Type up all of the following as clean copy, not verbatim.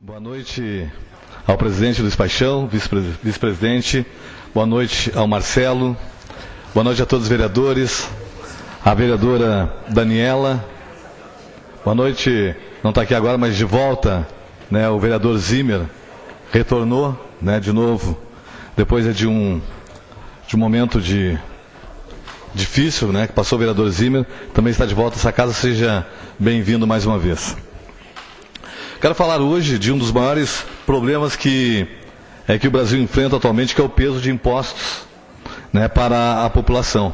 Boa noite ao presidente Luiz Paixão, vice-presidente, boa noite ao Marcelo, boa noite a todos os vereadores, a vereadora Daniela, boa noite, não está aqui agora, mas de volta, né, o vereador Zimmer retornou, né, de novo, depois de um momento difícil, né, que passou o vereador Zimmer, também está de volta a essa casa, seja bem-vindo mais uma vez. Quero falar hoje de um dos maiores problemas que o Brasil enfrenta atualmente, que é o peso de impostos, né, para a população.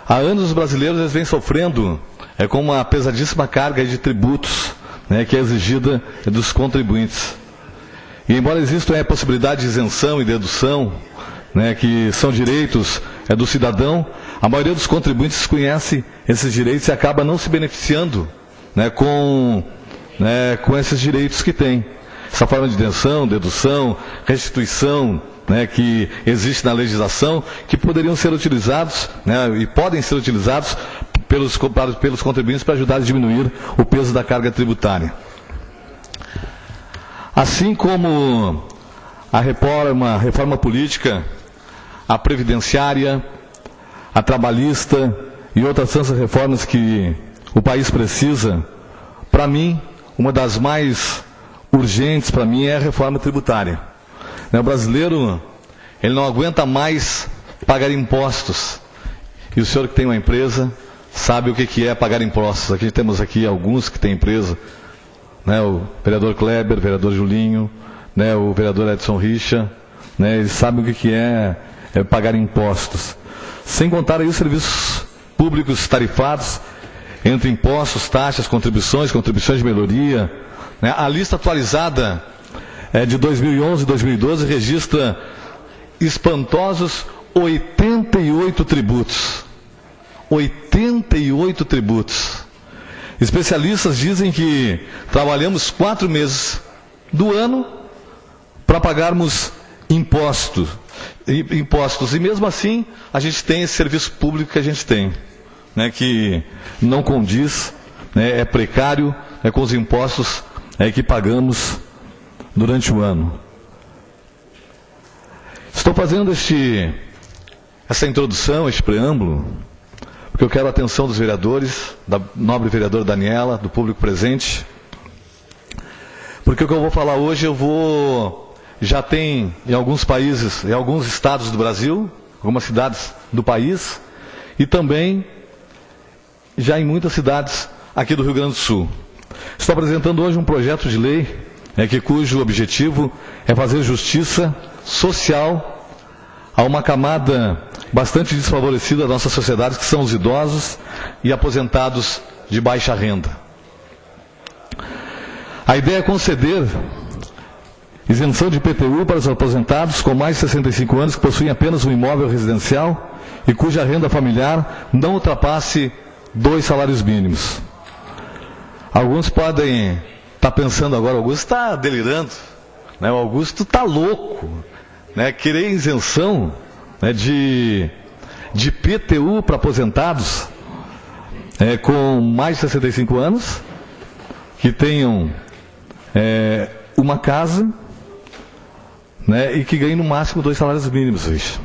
Há anos os brasileiros eles vêm sofrendo com uma pesadíssima carga de tributos, né, que é exigida dos contribuintes. E embora exista a possibilidade de isenção e dedução, né, que são direitos do cidadão, a maioria dos contribuintes desconhece esses direitos e acaba não se beneficiando, né, com esses direitos que tem. Essa forma de isenção, dedução, restituição, né, que existe na legislação, que poderiam ser utilizados, né, e podem ser utilizados pelos contribuintes para ajudar a diminuir o peso da carga tributária. Assim como a reforma política, a previdenciária, a trabalhista e outras tantas reformas que o país precisa, para mim, uma das mais urgentes para mim é a reforma tributária. O brasileiro, ele não aguenta mais pagar impostos. E o senhor que tem uma empresa sabe o que é pagar impostos. Aqui temos alguns que têm empresa, né, o vereador Kleber, o vereador Julinho, né, o vereador Edson Richa, né, eles sabem o que é pagar impostos. Sem contar aí os serviços públicos tarifados, entre impostos, taxas, contribuições de melhoria, né? A lista atualizada de 2011 e 2012 registra espantosos 88 tributos. 88 tributos. Especialistas dizem que trabalhamos 4 meses do ano para pagarmos impostos. E mesmo assim, a gente tem esse serviço público que a gente tem, né, que não condiz, né, é precário, com os impostos que pagamos durante o ano. Estou fazendo essa introdução, este preâmbulo, porque eu quero a atenção dos vereadores, da nobre vereadora Daniela, do público presente, porque o que eu vou falar hoje já tem em alguns países, em alguns estados do Brasil, algumas cidades do país, e também já em muitas cidades aqui do Rio Grande do Sul. Estou apresentando hoje um projeto de lei cujo objetivo é fazer justiça social a uma camada bastante desfavorecida da nossa sociedade, que são os idosos e aposentados de baixa renda. A ideia é conceder isenção de IPTU para os aposentados com mais de 65 anos que possuem apenas um imóvel residencial e cuja renda familiar não ultrapasse 2 salários mínimos. Alguns podem estar pensando agora, o Augusto está delirando, né? O Augusto está louco, né? Querer isenção, né, de IPTU para aposentados com mais de 65 anos, que tenham uma casa, né, e que ganhem no máximo 2 salários mínimos hoje.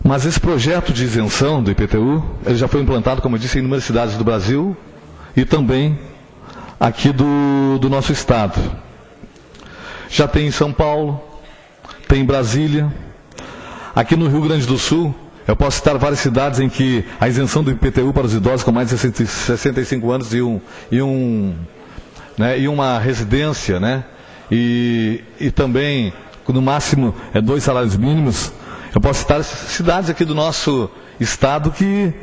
Mas esse projeto de isenção do IPTU, ele já foi implantado, como eu disse, em inúmeras cidades do Brasil e também aqui do nosso estado. Já tem em São Paulo, tem em Brasília. Aqui no Rio Grande do Sul, eu posso citar várias cidades em que a isenção do IPTU para os idosos com mais de 65 anos e uma residência, né, e também, no máximo, 2 salários mínimos. Eu posso citar cidades aqui do nosso estado que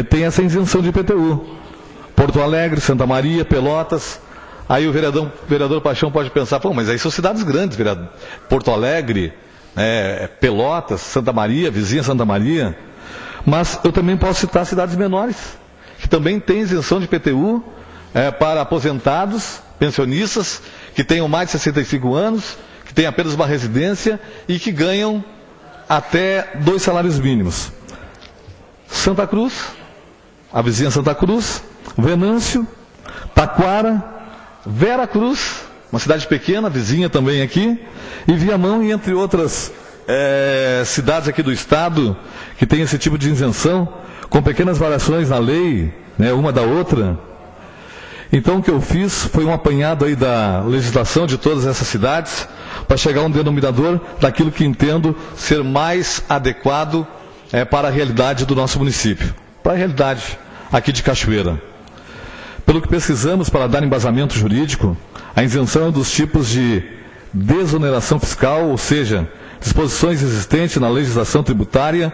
tem essa isenção de IPTU. Porto Alegre, Santa Maria, Pelotas. Aí o vereador Paixão pode pensar, pô, mas aí são cidades grandes, vereador. Porto Alegre, Pelotas, Santa Maria, vizinha Santa Maria. Mas eu também posso citar cidades menores, que também têm isenção de IPTU para aposentados, pensionistas, que tenham mais de 65 anos, que têm apenas uma residência e que ganham até 2 salários mínimos. Santa Cruz, a vizinha Santa Cruz, Venâncio, Taquara, Vera Cruz, uma cidade pequena, vizinha também aqui, e Viamão, e entre outras cidades aqui do estado que tem esse tipo de isenção, com pequenas variações na lei, né, uma da outra. Então o que eu fiz foi um apanhado aí da legislação de todas essas cidades, para chegar a um denominador daquilo que entendo ser mais adequado para a realidade do nosso município, para a realidade aqui de Cachoeira. Pelo que pesquisamos para dar embasamento jurídico, a isenção é dos tipos de desoneração fiscal, ou seja, disposições existentes na legislação tributária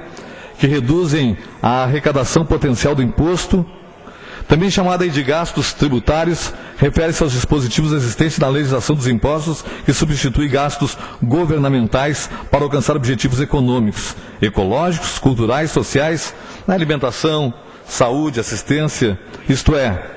que reduzem a arrecadação potencial do imposto. Também chamada de gastos tributários, refere-se aos dispositivos existentes na legislação dos impostos que substitui gastos governamentais para alcançar objetivos econômicos, ecológicos, culturais, sociais, na alimentação, saúde, assistência, isto é,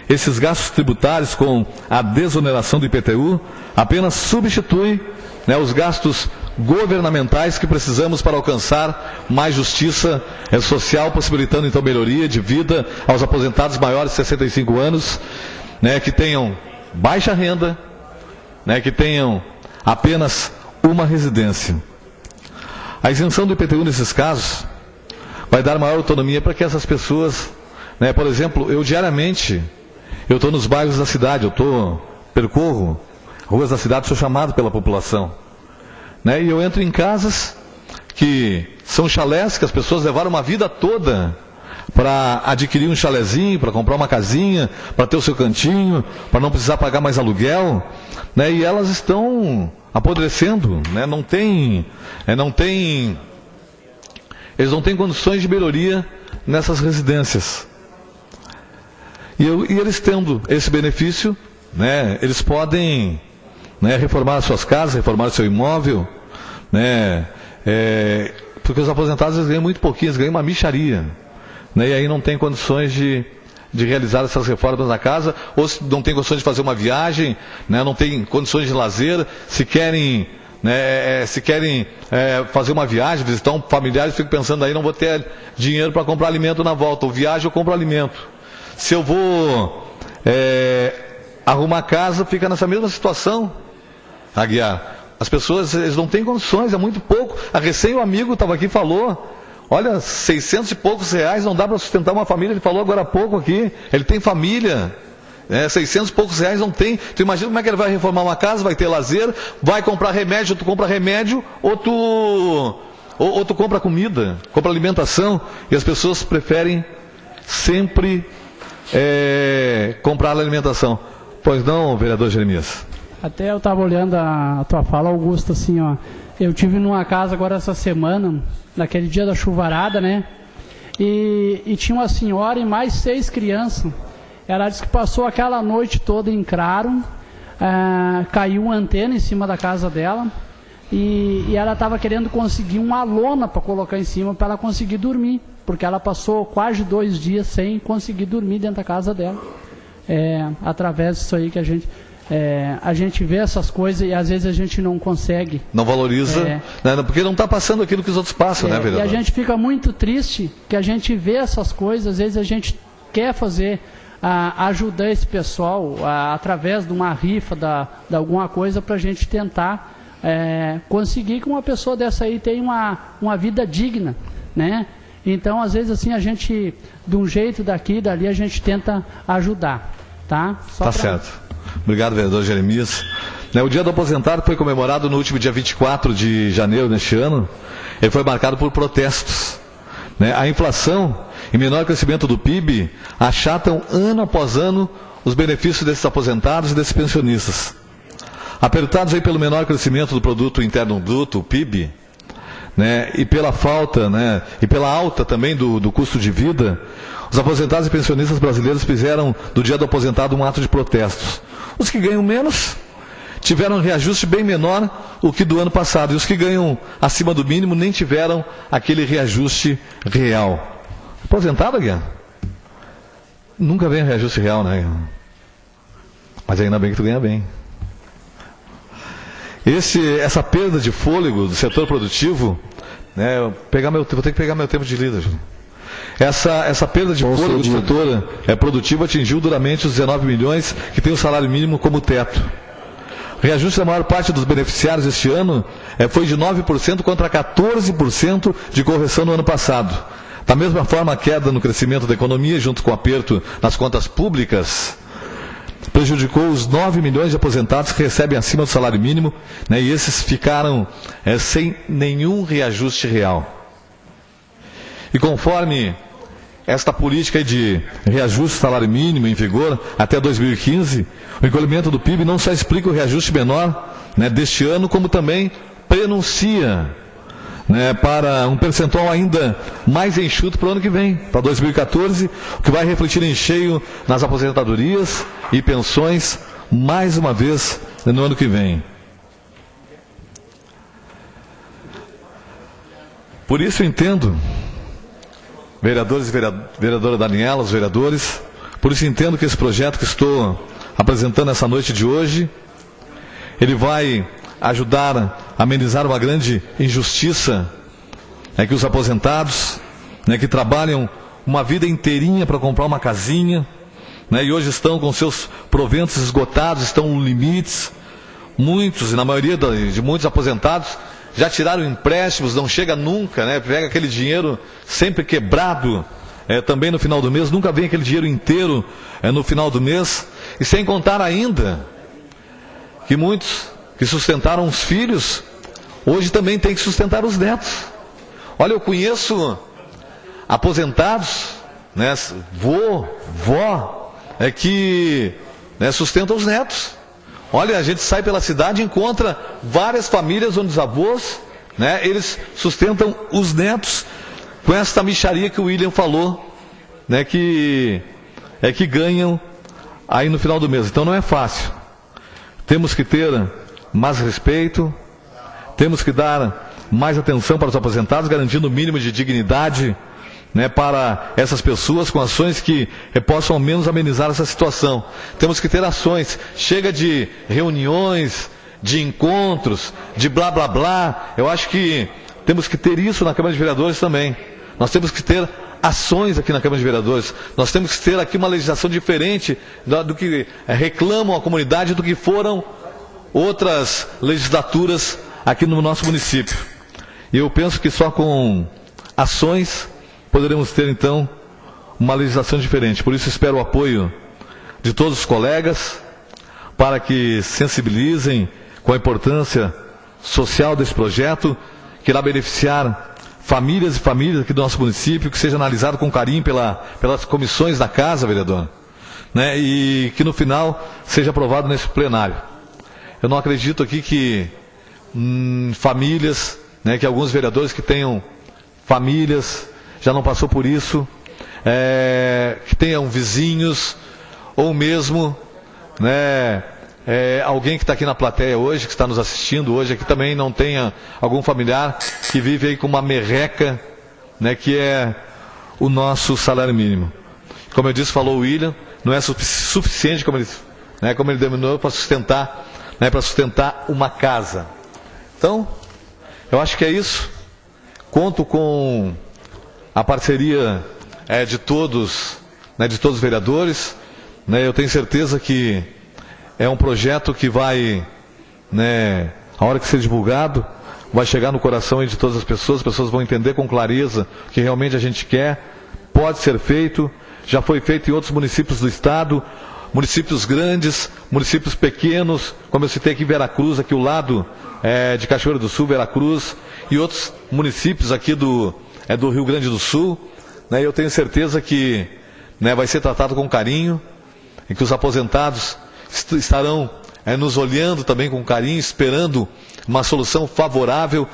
esses gastos tributários com a desoneração do IPTU apenas substitui, né, os gastos governamentais que precisamos para alcançar mais justiça social, possibilitando então melhoria de vida aos aposentados maiores de 65 anos, né, que tenham baixa renda, né, que tenham apenas uma residência. A isenção do IPTU nesses casos vai dar maior autonomia para que essas pessoas, né, por exemplo, eu diariamente, eu estou nos bairros da cidade, percorro ruas da cidade, sou chamado pela população, né, e eu entro em casas que são chalés, que as pessoas levaram uma vida toda para adquirir um chalezinho, para comprar uma casinha, para ter o seu cantinho, para não precisar pagar mais aluguel, né, e elas estão apodrecendo, né, eles não têm condições de melhoria nessas residências. E eles tendo esse benefício, né, eles podem, né, reformar suas casas, reformar seu imóvel, né, porque os aposentados eles ganham muito pouquinho, eles ganham uma mixaria, né, e aí não tem condições de realizar essas reformas na casa, ou se não tem condições de fazer uma viagem, né, não tem condições de lazer, se querem fazer uma viagem, visitar um familiar, eles ficam pensando aí, não vou ter dinheiro para comprar alimento na volta, ou viagem eu compro alimento. Se eu vou arrumar casa, fica nessa mesma situação, Aguiar. As pessoas, eles não têm condições, é muito pouco. A recém o amigo estava aqui e falou, olha, 600 e poucos reais não dá para sustentar uma família, ele falou agora há pouco aqui, ele tem família, 600 e poucos reais não tem. Tu imagina como é que ele vai reformar uma casa, vai ter lazer, vai comprar remédio, tu compra remédio, ou tu compra comida, compra alimentação, e as pessoas preferem sempre comprar alimentação. Pois não, vereador Jeremias? Até eu estava olhando a tua fala, Augusto, assim, ó, eu tive numa casa agora essa semana, naquele dia da chuvarada, né, e tinha uma senhora e mais 6 crianças. Ela disse que passou aquela noite toda em claro, caiu uma antena em cima da casa dela, e ela estava querendo conseguir uma lona para colocar em cima, para ela conseguir dormir, porque ela passou quase 2 dias sem conseguir dormir dentro da casa dela. Através disso aí que a gente vê essas coisas e às vezes a gente não consegue. Não valoriza, né, porque não está passando aquilo que os outros passam, né, vereador? E a gente fica muito triste que a gente vê essas coisas, às vezes a gente quer fazer, ajudar esse pessoal através de uma rifa, de alguma coisa, para a gente tentar conseguir que uma pessoa dessa aí tenha uma vida digna, né? Então, às vezes, assim, a gente, de um jeito daqui e dali, a gente tenta ajudar, tá? Certo. Obrigado, vereador Jeremias. O Dia do Aposentado foi comemorado no último dia 24 de janeiro deste ano. Ele foi marcado por protestos, né? A inflação e menor crescimento do PIB achatam ano após ano os benefícios desses aposentados e desses pensionistas. Apertados aí pelo menor crescimento do produto interno bruto, o PIB, né, e pela falta, né, e pela alta também do custo de vida, os aposentados e pensionistas brasileiros fizeram do Dia do Aposentado um ato de protestos. Os que ganham menos tiveram um reajuste bem menor do que do ano passado, e os que ganham acima do mínimo nem tiveram aquele reajuste real. Aposentado, Guilherme? Nunca vem reajuste real, né? Mas ainda bem que tu ganha bem. Essa perda de fôlego do setor produtivo, né, vou ter que pegar meu tempo de líder. essa perda de fôlego do setor produtivo atingiu duramente os 19 milhões que tem o salário mínimo como teto. O reajuste da maior parte dos beneficiários este ano foi de 9% contra 14% de correção no ano passado. Da mesma forma, a queda no crescimento da economia, junto com o aperto nas contas públicas, prejudicou os 9 milhões de aposentados que recebem acima do salário mínimo, né, e esses ficaram sem nenhum reajuste real. E conforme esta política de reajuste do salário mínimo em vigor até 2015, o encolhimento do PIB não só explica o reajuste menor, né, deste ano, como também prenuncia, né, para um percentual ainda mais enxuto para o ano que vem, para 2014, o que vai refletir em cheio nas aposentadorias e pensões, mais uma vez, no ano que vem. Por isso eu entendo, vereadores e vereadora Daniela, os vereadores, por isso entendo que esse projeto que estou apresentando essa noite de hoje, ele vai ajudar a amenizar uma grande injustiça, que os aposentados, que trabalham uma vida inteirinha para comprar uma casinha, e hoje estão com seus proventos esgotados, estão no limites. Muitos, e na maioria de muitos aposentados, já tiraram empréstimos, não chega nunca, pega aquele dinheiro sempre quebrado, também no final do mês, nunca vem aquele dinheiro inteiro no final do mês, e sem contar ainda que muitos que sustentaram os filhos, hoje também têm que sustentar os netos. Olha, eu conheço aposentados, vó, que sustentam os netos. Olha, a gente sai pela cidade e encontra várias famílias onde os avós, eles sustentam os netos com esta mixaria que o William falou, que ganham aí no final do mês. Então não é fácil. Temos que ter mais respeito, temos que dar mais atenção para os aposentados, garantindo o mínimo de dignidade, para essas pessoas, com ações que possam ao menos amenizar essa situação. Temos que ter ações, chega de reuniões, de encontros, de blá blá blá. Eu acho que temos que ter isso na Câmara de Vereadores também. Nós temos que ter ações aqui na Câmara de Vereadores. Nós temos que ter aqui uma legislação diferente do que reclamam a comunidade, do que foram outras legislaturas aqui no nosso município. E eu penso que só com ações poderemos ter, então, uma legislação diferente. Por isso espero o apoio de todos os colegas para que sensibilizem com a importância social desse projeto, que irá beneficiar famílias e famílias aqui do nosso município, que seja analisado com carinho pelas comissões da casa, vereador, e que no final seja aprovado nesse plenário. Eu não acredito aqui que famílias, que alguns vereadores que tenham famílias, já não passou por isso, que tenham vizinhos, ou mesmo alguém que está aqui na plateia hoje, que está nos assistindo hoje, que também não tenha algum familiar que vive aí com uma merreca, que é o nosso salário mínimo. Como eu disse, falou o William, não é suficiente, como ele denominou, para sustentar uma casa. Então, eu acho que é isso. Conto com a parceria de todos os vereadores. Eu tenho certeza que é um projeto que vai, a hora que ser divulgado, vai chegar no coração de todas as pessoas vão entender com clareza o que realmente a gente quer, pode ser feito, já foi feito em outros municípios do estado, municípios grandes, municípios pequenos, como eu citei aqui Veracruz, aqui ao lado de Cachoeira do Sul, Veracruz, e outros municípios aqui do Rio Grande do Sul. Eu tenho certeza que vai ser tratado com carinho, e que os aposentados estarão nos olhando também com carinho, esperando uma solução favorável,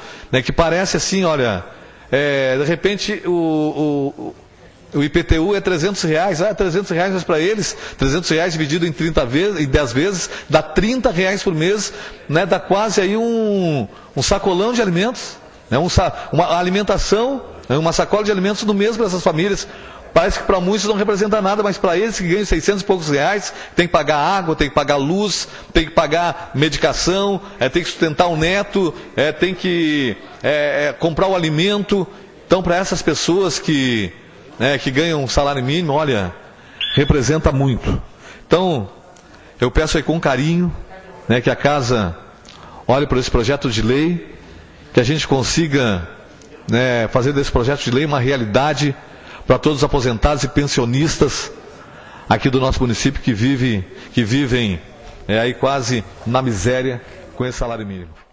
que parece assim, olha, de repente o IPTU é R$300, R$300, mas para eles, R$300 dividido em 10 vezes, dá R$30 por mês, dá quase aí um sacolão de alimentos, uma alimentação, uma sacola de alimentos no mês para essas famílias. Parece que para muitos não representa nada, mas para eles que ganham 600 e poucos reais, tem que pagar água, tem que pagar luz, tem que pagar medicação, tem que sustentar o neto, tem que comprar o alimento. Então, para essas pessoas que né, que ganham um salário mínimo, olha, representa muito. Então, eu peço aí com carinho, né, que a casa olhe para esse projeto de lei, que a gente consiga, né, fazer desse projeto de lei uma realidade para todos os aposentados e pensionistas aqui do nosso município que vivem aí quase na miséria com esse salário mínimo.